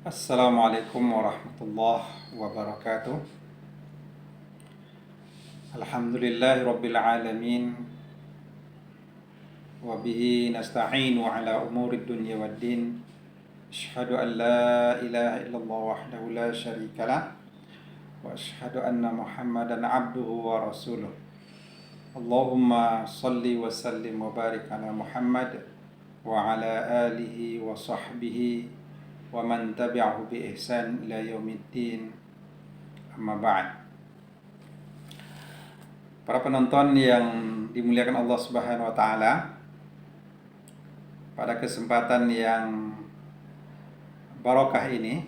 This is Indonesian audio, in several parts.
Assalamualaikum warahmatullahi wabarakatuh. Alhamdulillahi rabbil alamin. Wa bihi nasta'inu ala umuri dunya waddin. Asyhadu an la ilaha illallah wahdahu la syarikalah. Wa asyhadu anna Muhammadan abduhu wa rasuluh. Allahumma salli wa sallim wa barik ala Muhammad wa ala alihi wa sahbihi wa man tabi'ahu bi ihsan ila yaumiddin. Amma ba'd. Para penonton yang dimuliakan Allah Subhanahu wa taala, pada kesempatan yang barokah ini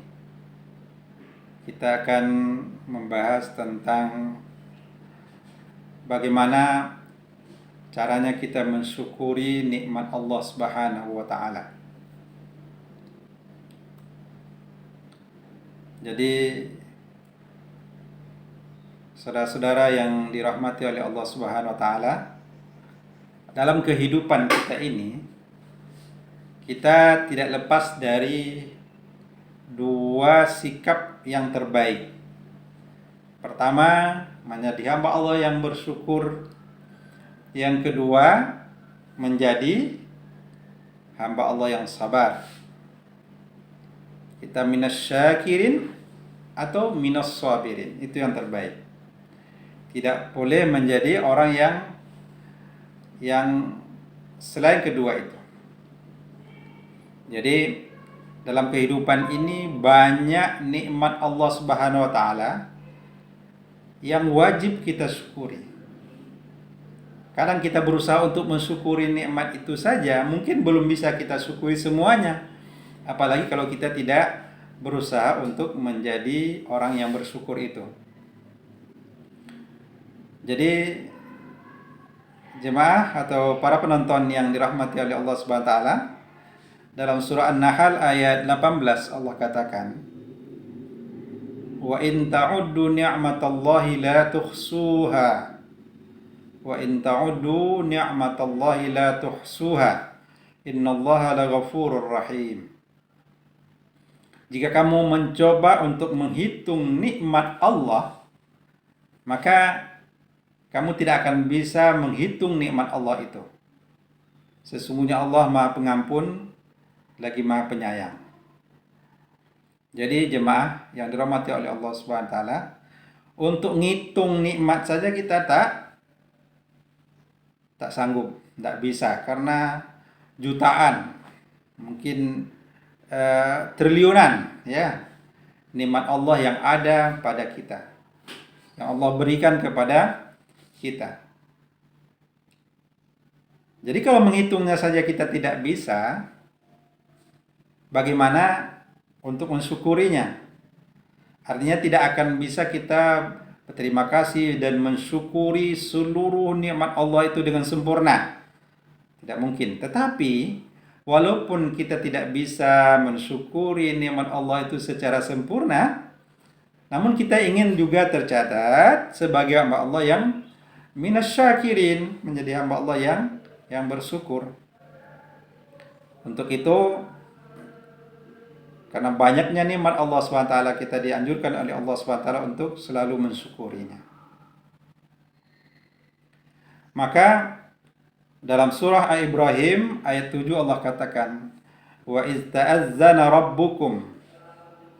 kita akan membahas tentang bagaimana caranya kita mensyukuri nikmat Allah Subhanahu wa taala. Jadi saudara-saudara yang dirahmati oleh Allah Subhanahu wa taala, dalam kehidupan kita ini kita tidak lepas dari dua sikap yang terbaik. Pertama, menjadi hamba Allah yang bersyukur. Yang kedua, menjadi hamba Allah yang sabar. Kita minas syakirin atau minas sabirin, itu yang terbaik. Tidak boleh menjadi orang yang selain kedua itu. Jadi dalam kehidupan ini banyak nikmat Allah Subhanahu wa taala yang wajib kita syukuri. Kadang kita berusaha untuk mensyukuri nikmat itu saja, mungkin belum bisa kita syukuri semuanya. Apalagi kalau kita tidak berusaha untuk menjadi orang yang bersyukur itu. Jadi jemaah atau para penonton yang dirahmati oleh Allah Subhanahu wa taala, dalam surah An-Nahl ayat 18 Allah katakan, "Wa in ta'uddu ni'matallahi la tuhsuha. Wa in ta'uddu ni'matallahi la tuhsuha. Innallaha laghafurur rahim." Jika kamu mencoba untuk menghitung nikmat Allah, maka kamu tidak akan bisa menghitung nikmat Allah itu. Sesungguhnya Allah Maha Pengampun lagi Maha Penyayang. Jadi jemaah yang dirahmati oleh Allah Subhanahu wa taala, untuk ngitung nikmat saja kita tak sanggup, tak bisa, karena jutaan, mungkin triliunan ya nikmat Allah yang ada pada kita, yang Allah berikan kepada kita. Jadi kalau menghitungnya saja kita tidak bisa, bagaimana untuk mensyukurinya? Artinya tidak akan bisa kita berterima kasih dan mensyukuri seluruh nikmat Allah itu dengan sempurna. Tidak mungkin. Tetapi walaupun kita tidak bisa mensyukuri nikmat Allah itu secara sempurna, namun kita ingin juga tercatat sebagai hamba Allah yang minasyakirin, menjadi hamba Allah yang bersyukur. Untuk itu, karena banyaknya nikmat Allah SWT, kita dianjurkan oleh Allah SWT untuk selalu mensyukurinya. Maka dalam surah Al-Ibrahim ayat 7 Allah katakan, "Wa iz ta'azzana rabbukum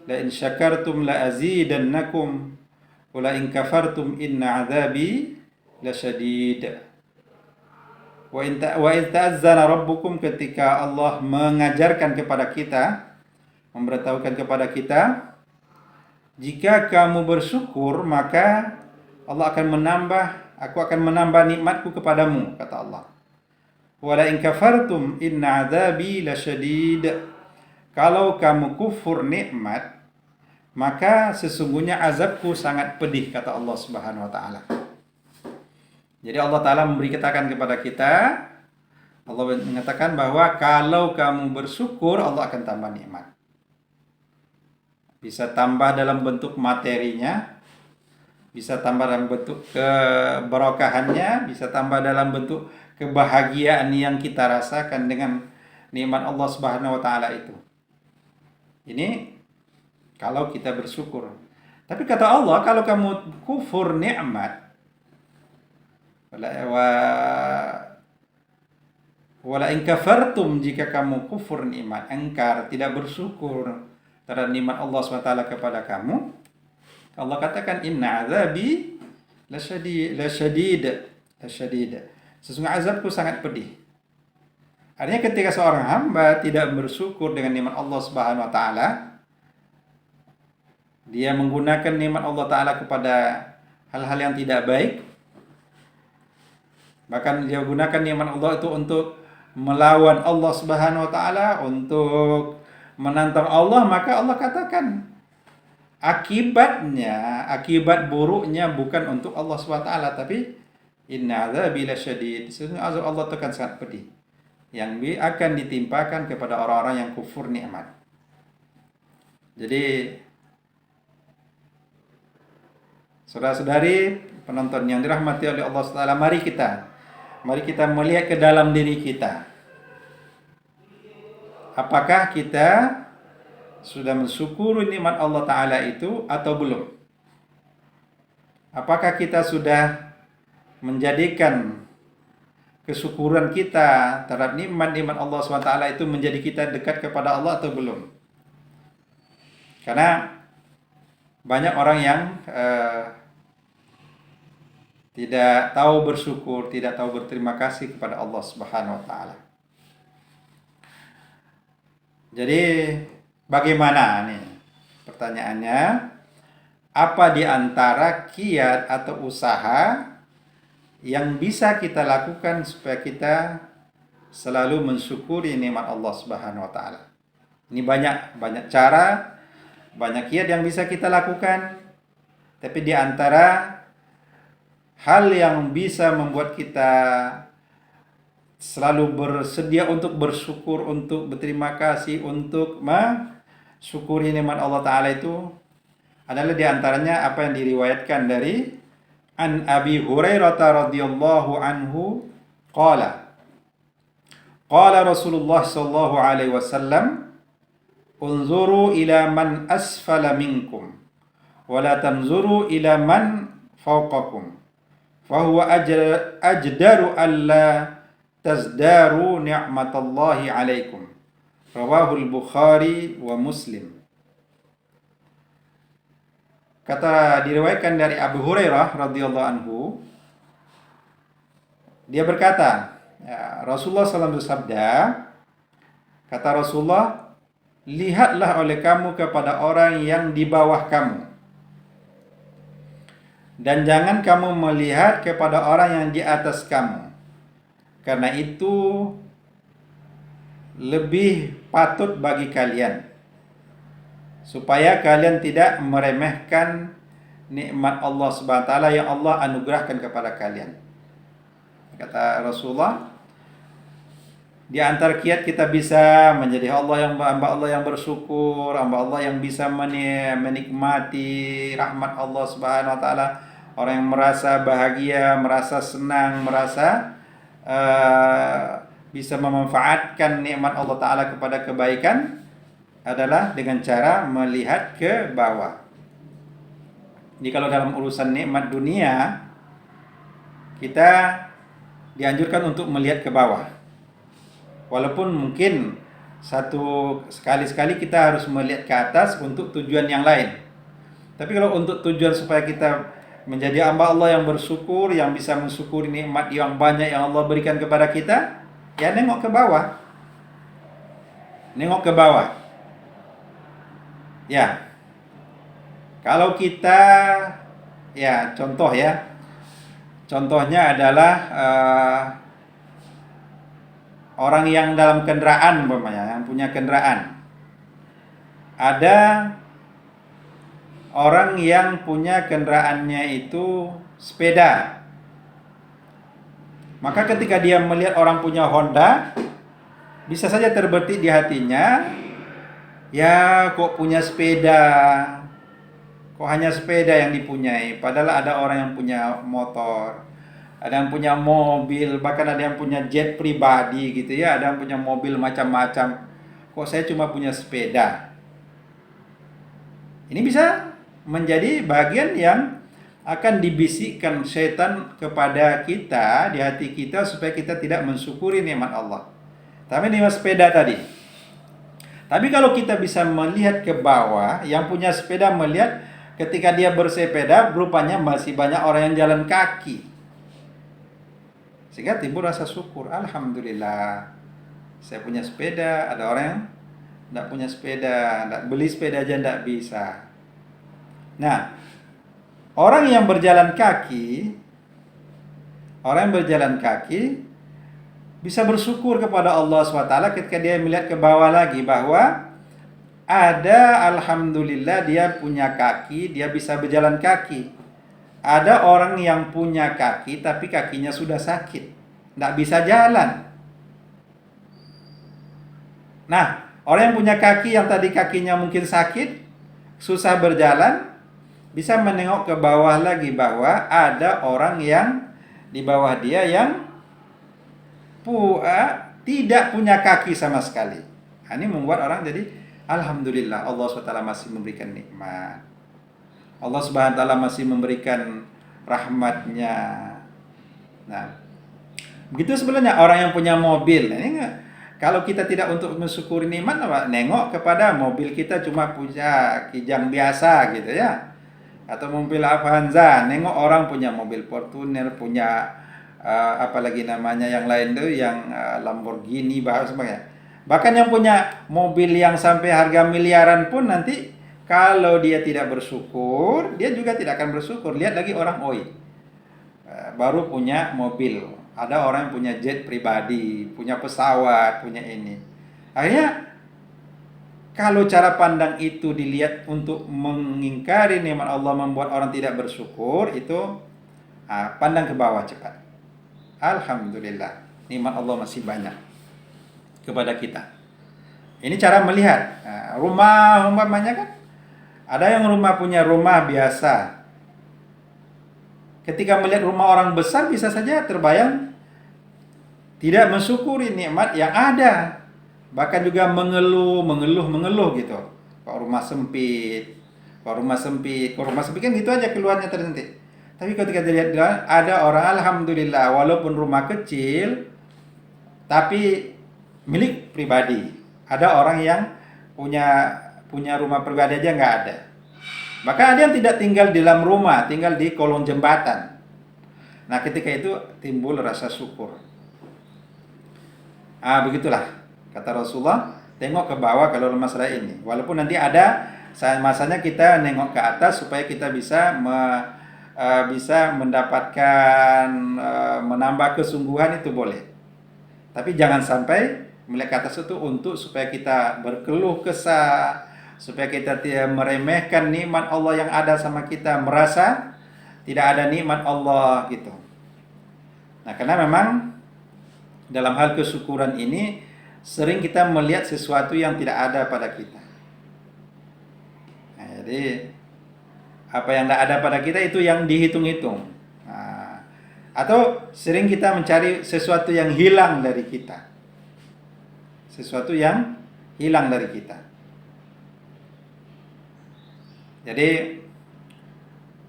la in syakartum la azidannakum wa la in kafartum inna 'adzabi lasyadid." Wa iz ta'azzana rabbukum, ketika Allah mengajarkan kepada kita, memberitahukan kepada kita, jika kamu bersyukur maka Allah akan aku akan menambah nikmatku kepadamu, kata Allah. Wala in kafartum inna 'adzabi lasyadid. Kalau kamu kufur nikmat, maka sesungguhnya azabku sangat pedih, kata Allah Subhanahu wa taala. Jadi Allah taala memberitakan kepada kita, Allah mengatakan bahwa kalau kamu bersyukur Allah akan tambah nikmat. Bisa tambah dalam bentuk materinya, bisa tambah dalam bentuk keberkahannya, bisa tambah dalam bentuk kebahagiaan yang kita rasakan dengan nikmat Allah Subhanahu wa taala itu. Ini kalau kita bersyukur. Tapi kata Allah, kalau kamu kufur nikmat, wa wala in kafartum, jika kamu kufur nikmat, engkar, tidak bersyukur terhadap nikmat Allah SWT kepada kamu, Allah katakan inna azabi lasyadid. Sesungguhnya azabku sangat pedih. Artinya ketika seorang hamba tidak bersyukur dengan nikmat Allah Subhanahu wa taala, dia menggunakan nikmat Allah taala kepada hal-hal yang tidak baik, bahkan dia gunakan nikmat Allah itu untuk melawan Allah Subhanahu wa taala, untuk menantang Allah, maka Allah katakan akibat buruknya bukan untuk Allah Subhanahu wa taala, tapi inna azabi lasyadid. Sesungguhnya azab Allah itu akan sangat pedih, yang akan ditimpakan kepada orang-orang yang kufur nikmat. Jadi saudara-saudari penonton yang dirahmati oleh Allah SWT, mari kita melihat ke dalam diri kita. Apakah kita sudah mensyukuri nikmat Allah Ta'ala itu atau belum? Apakah kita sudah menjadikan kesyukuran kita terhadap nikmat-nikmat Allah SWT itu menjadi kita dekat kepada Allah atau belum? Karena banyak orang yang tidak tahu bersyukur, tidak tahu berterima kasih kepada Allah Subhanahu wa taala. Jadi bagaimana nih? Pertanyaannya, apa di antara kiat atau usaha yang bisa kita lakukan supaya kita selalu mensyukuri nikmat Allah Subhanahu wa taala? Ini banyak cara, banyak kiat yang bisa kita lakukan. Tapi di antara hal yang bisa membuat kita selalu bersedia untuk bersyukur, untuk berterima kasih, untuk mensyukuri nikmat Allah Ta'ala itu adalah di antaranya apa yang diriwayatkan dari An Abi Hurairah radhiyallahu anhu qala Rasulullah sallallahu alaihi wasallam, unzuru ila man asfala minkum wa la tanzuru ila man fawqakum fahuwa ajdaru alla tazdaru ni'matallahi alaikum. Rawahul Bukhari wa Muslim. Kata diriwayatkan dari Abu Hurairah radhiyallahu anhu, dia berkata, ya, Rasulullah SAW bersabda, kata Rasulullah, lihatlah oleh kamu kepada orang yang di bawah kamu, dan jangan kamu melihat kepada orang yang di atas kamu, karena itu lebih patut bagi kalian, supaya kalian tidak meremehkan nikmat Allah Subhanahu wa taala yang Allah anugerahkan kepada kalian. Kata Rasulullah, di antara kiat kita bisa menjadi hamba Allah yang bersyukur, hamba Allah yang bisa menikmati rahmat Allah Subhanahu wa taala, orang yang merasa bahagia, merasa senang, merasa bisa memanfaatkan nikmat Allah Ta'ala kepada kebaikan, adalah dengan cara melihat ke bawah. Jadi kalau dalam urusan nikmat dunia, kita dianjurkan untuk melihat ke bawah. Walaupun mungkin sekali-sekali kita harus melihat ke atas untuk tujuan yang lain. Tapi kalau untuk tujuan supaya kita menjadi hamba Allah yang bersyukur, yang bisa mensyukuri nikmat yang banyak yang Allah berikan kepada kita, ya nengok ke bawah. Nengok ke bawah. Ya. Kalau kita, ya contoh ya. Contohnya adalah orang yang dalam kendaraan, yang punya kendaraan. Ada orang yang punya kendaraannya itu sepeda. Maka ketika dia melihat orang punya Honda, bisa saja terbetik di hatinya, ya kok punya sepeda, kok hanya sepeda yang dipunyai, padahal ada orang yang punya motor, ada yang punya mobil, bahkan ada yang punya jet pribadi gitu ya, ada yang punya mobil macam-macam. Kok saya cuma punya sepeda? Ini bisa menjadi bagian yang akan dibisikkan setan kepada kita di hati kita supaya kita tidak mensyukuri nikmat Allah. Tapi nikmat sepeda tadi. Tapi kalau kita bisa melihat ke bawah, yang punya sepeda melihat ketika dia bersepeda, rupanya masih banyak orang yang jalan kaki. Sehingga timbul rasa syukur. Alhamdulillah, saya punya sepeda, ada orang yang tidak punya sepeda, tidak beli sepeda aja tidak bisa. Nah, orang yang berjalan kaki bisa bersyukur kepada Allah SWT ketika dia melihat ke bawah lagi bahwa ada, alhamdulillah, dia punya kaki, dia bisa berjalan kaki. Ada orang yang punya kaki tapi kakinya sudah sakit, tidak bisa jalan. Nah, orang yang punya kaki yang tadi kakinya mungkin sakit, susah berjalan, bisa menengok ke bawah lagi bahwa ada orang yang di bawah dia yang tidak punya kaki sama sekali. Nah, ini membuat orang jadi alhamdulillah, Allah SWT masih memberikan nikmat. Allah SWT masih memberikan rahmatnya. Nah, begitu sebenarnya orang yang punya mobil. Nah, ini kalau kita tidak untuk mensyukuri nikmat, nengok kepada mobil kita cuma punya Kijang biasa gitu ya, atau mobil Avanza. Nengok orang punya mobil Fortuner, punya apalagi namanya yang lain tuh, yang Lamborghini sebagainya. Bahkan yang punya mobil yang sampai harga miliaran pun nanti kalau dia tidak bersyukur, dia juga tidak akan bersyukur. Lihat lagi orang baru punya mobil, ada orang yang punya jet pribadi, punya pesawat, punya ini. Akhirnya kalau cara pandang itu dilihat untuk mengingkari nikmat Allah, membuat orang tidak bersyukur, itu pandang ke bawah cepat. Alhamdulillah, nikmat Allah masih banyak kepada kita. Ini cara melihat. Rumah umpamanya kan, ada yang punya rumah biasa. Ketika melihat rumah orang besar, bisa saja terbayang tidak mensyukuri nikmat yang ada. Bahkan juga mengeluh gitu. Kok rumah sempit kan gitu aja keluarnya terhenti. Tapi ketika dilihat ada orang alhamdulillah, walaupun rumah kecil tapi milik pribadi. Ada orang yang punya rumah pribadi aja nggak ada. Bahkan ada yang tidak tinggal di dalam rumah, tinggal di kolong jembatan. Nah, ketika itu timbul rasa syukur. Begitulah kata Rasulullah, tengok ke bawah kalau masalah ini. Walaupun nanti ada masanya kita nengok ke atas supaya kita bisa mendapatkan menambah kesungguhan, itu boleh. Tapi jangan sampai melihat ke atas itu untuk supaya kita berkeluh kesah, supaya kita tidak meremehkan nikmat Allah yang ada sama kita, merasa tidak ada nikmat Allah gitu. Nah, karena memang dalam hal kesyukuran ini sering kita melihat sesuatu yang tidak ada pada kita. Nah, jadi apa yang tidak ada pada kita itu yang dihitung-hitung. Atau sering kita mencari sesuatu yang hilang dari kita. Sesuatu yang hilang dari kita. Jadi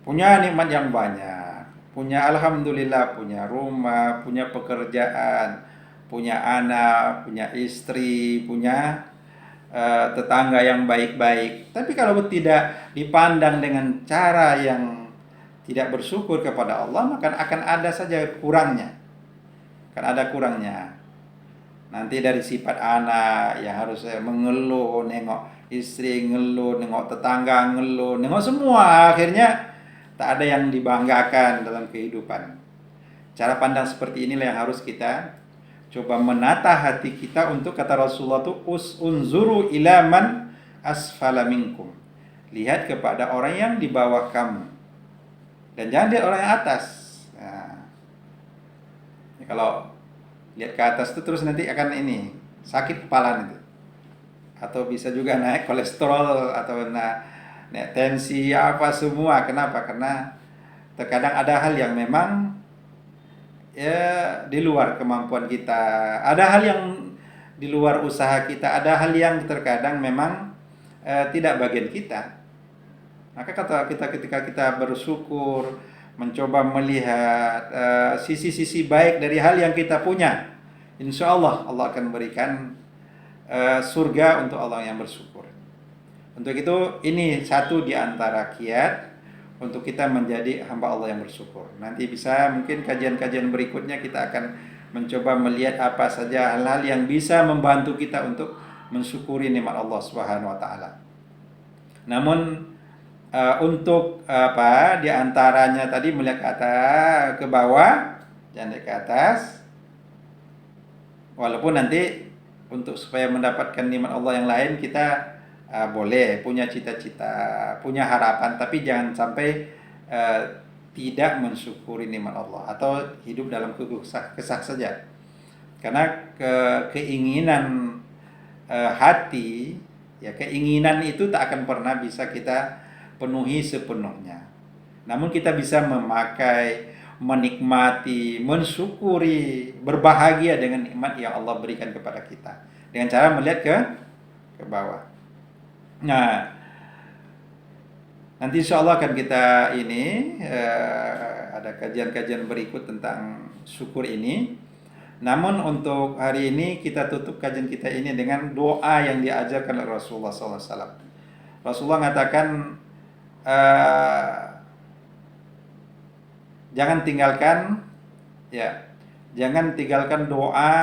punya nikmat yang banyak, punya alhamdulillah, punya rumah, punya pekerjaan, punya anak, punya istri, punya tetangga yang baik-baik. Tapi kalau tidak dipandang dengan cara yang tidak bersyukur kepada Allah, maka akan ada saja kurangnya. Akan ada kurangnya. Nanti dari sifat anak yang harus mengeluh, nengok istri ngeluh, nengok tetangga ngeluh, nengok semua, akhirnya tak ada yang dibanggakan dalam kehidupan. Cara pandang seperti inilah yang harus kita coba menata hati kita untuk, kata Rasulullah itu, unzuru ila man asfala minkum. Lihat kepada orang yang di bawah kamu. Dan jangan lihat orang yang atas. Nah, kalau lihat ke atas itu terus nanti akan sakit kepala nanti. Atau bisa juga naik kolesterol atau naik tensi apa semua. Kenapa? Karena terkadang ada hal yang memang di luar kemampuan kita. Ada hal yang di luar usaha kita. Ada hal yang terkadang memang tidak bagian kita. Maka kata kita ketika kita bersyukur, mencoba melihat sisi-sisi baik dari hal yang kita punya, insya Allah Allah akan berikan surga untuk orang yang bersyukur. Untuk itu ini satu di antara kiat untuk kita menjadi hamba Allah yang bersyukur. Nanti bisa mungkin kajian-kajian berikutnya kita akan mencoba melihat apa saja hal-hal yang bisa membantu kita untuk mensyukuri nikmat Allah Subhanahu wa taala. Namun untuk di antaranya tadi melihat ke bawah, jangan ke atas. Walaupun nanti untuk supaya mendapatkan nikmat Allah yang lain kita boleh punya cita-cita, punya harapan, tapi jangan sampai tidak mensyukuri nikmat Allah atau hidup dalam kesah saja. Karena keinginan hati, ya keinginan itu tak akan pernah bisa kita penuhi sepenuhnya. Namun kita bisa memakai, menikmati, mensyukuri, berbahagia dengan nikmat yang Allah berikan kepada kita dengan cara melihat ke bawah. Nah, nanti insya Allah akan kita ada kajian-kajian berikut tentang syukur ini. Namun untuk hari ini kita tutup kajian kita ini dengan doa yang diajarkan oleh Rasulullah SAW. Rasulullah mengatakan jangan tinggalkan doa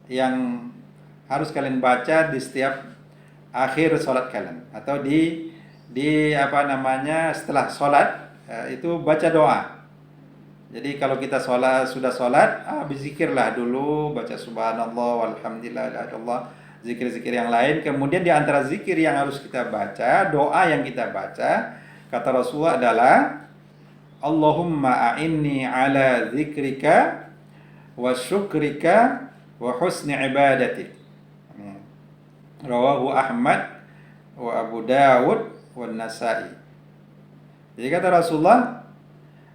yang harus kalian baca di setiap akhir sholat kalian atau setelah sholat itu baca doa. Jadi kalau kita sudah sholat, berzikirlah dulu, baca subhanallah walhamdulillah la ilaha illallah, zikir-zikir yang lain. Kemudian di antara zikir yang harus kita baca, doa yang kita baca, kata Rasulullah adalah Allahumma a'inni ala zikrika wa syukrika wa husni ibadatik. Rawahu Ahmad wa Abu Dawud wa Nasai. Jadi kata Rasulullah,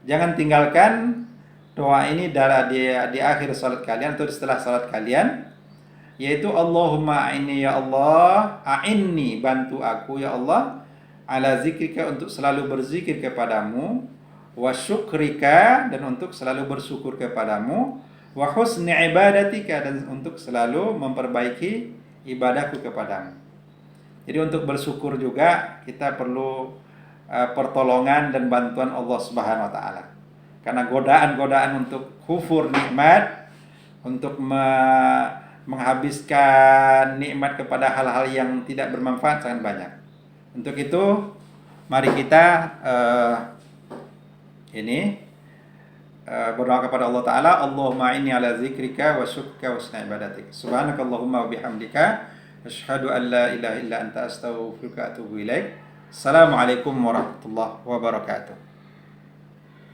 jangan tinggalkan doa ini di akhir salat kalian atau setelah salat kalian, yaitu Allahumma a'inni ya Allah, a'inni bantu aku ya Allah, ala zikrika untuk selalu berzikir kepadamu, wa syukrika dan untuk selalu bersyukur kepadamu, wa husni ibadatika dan untuk selalu memperbaiki ibadahku kepadamu. Jadi untuk bersyukur juga kita perlu pertolongan dan bantuan Allah Subhanahu wa taala. Karena godaan-godaan untuk kufur nikmat, untuk menghabiskan nikmat kepada hal-hal yang tidak bermanfaat sangat banyak. Untuk itu mari kita berdoa kepada Allah Ta'ala. Allahumma inni ala zikrika wa syukrika wa husni ibadatik. Subhanakallahumma wa bihamdika asyhadu an la ilaha illa anta astaghfiruka wa atubu ilaik. Assalamualaikum warahmatullahi wabarakatuh.